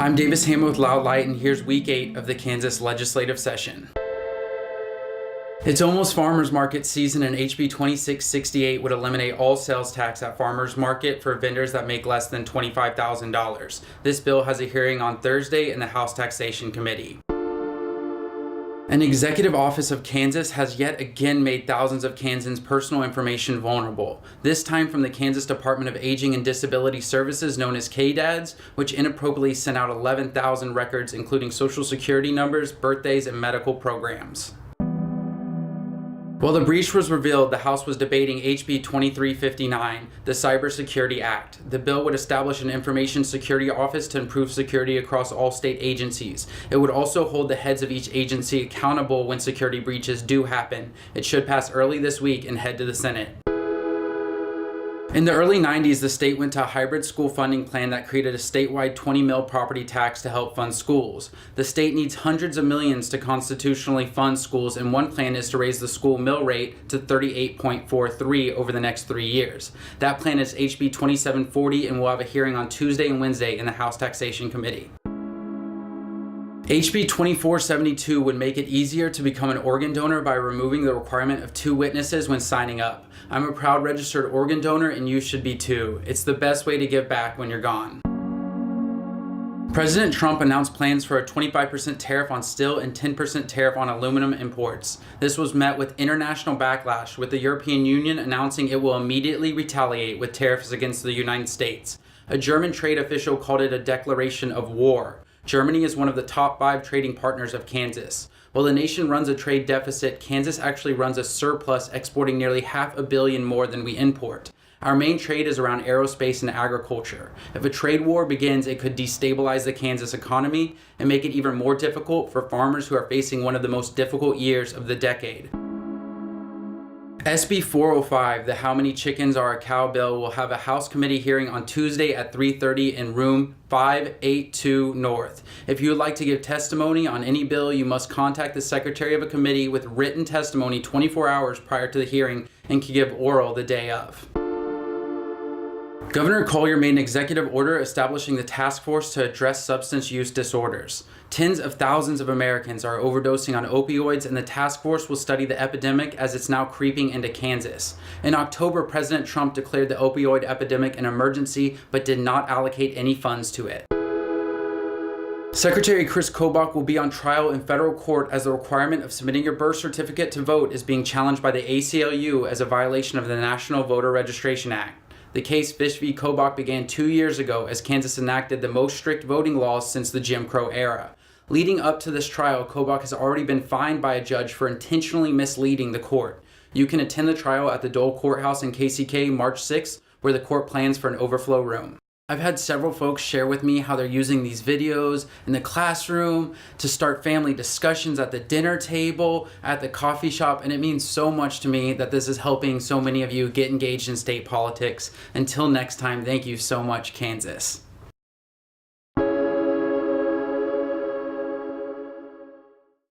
I'm Davis Hammer with Loud Light, and here's week 8 of the Kansas legislative session. It's almost farmers market season, and HB 2668 would eliminate all sales tax at farmers market for vendors that make less than $25,000. This bill has a hearing on Thursday in the House Taxation Committee. An executive office of Kansas has yet again made thousands of Kansans' personal information vulnerable, this time from the Kansas Department of Aging and Disability Services, known as KDADS, which inappropriately sent out 11,000 records including social security numbers, birthdays, and medical programs. While the breach was revealed, the House was debating HB 2359, the Cybersecurity Act. The bill would establish an information security office to improve security across all state agencies. It would also hold the heads of each agency accountable when security breaches do happen. It should pass early this week and head to the Senate. In the early 90s, the state went to a hybrid school funding plan that created a statewide $20 million property tax to help fund schools. The state needs hundreds of millions to constitutionally fund schools, and one plan is to raise the school mill rate to 38.43 over the next 3 years. That plan is HB 2740 and will have a hearing on Tuesday and Wednesday in the House Taxation Committee. HB 2472 would make it easier to become an organ donor by removing the requirement of 2 witnesses when signing up. I'm a proud registered organ donor, and you should be too. It's the best way to give back when you're gone. President Trump announced plans for a 25% tariff on steel and 10% tariff on aluminum imports. This was met with international backlash, with the European Union announcing it will immediately retaliate with tariffs against the United States. A German trade official called it a declaration of war. Germany is one of the top 5 trading partners of Kansas. While the nation runs a trade deficit, Kansas actually runs a surplus, exporting nearly $500 million more than we import. Our main trade is around aerospace and agriculture. If a trade war begins, it could destabilize the Kansas economy and make it even more difficult for farmers who are facing one of the most difficult years of the decade. SB 405, the How Many Chickens Are a Cow bill, will have a House committee hearing on Tuesday at 3:30 in room 582 North. If you would like to give testimony on any bill, you must contact the secretary of a committee with written testimony 24 hours prior to the hearing and can give oral the day of. Governor Collier made an executive order establishing the task force to address substance use disorders. Tens of thousands of Americans are overdosing on opioids, and the task force will study the epidemic as it's now creeping into Kansas. In October, President Trump declared the opioid epidemic an emergency, but did not allocate any funds to it. Secretary Chris Kobach will be on trial in federal court as the requirement of submitting your birth certificate to vote is being challenged by the ACLU as a violation of the National Voter Registration Act. The case Fish v. Kobach began 2 years ago as Kansas enacted the most strict voting laws since the Jim Crow era. Leading up to this trial, Kobach has already been fined by a judge for intentionally misleading the court. You can attend the trial at the Dole Courthouse in KCK March 6th, where the court plans for an overflow room. I've had several folks share with me how they're using these videos in the classroom to start family discussions at the dinner table, at the coffee shop, and it means so much to me that this is helping so many of you get engaged in state politics. Until next time, thank you so much, Kansas.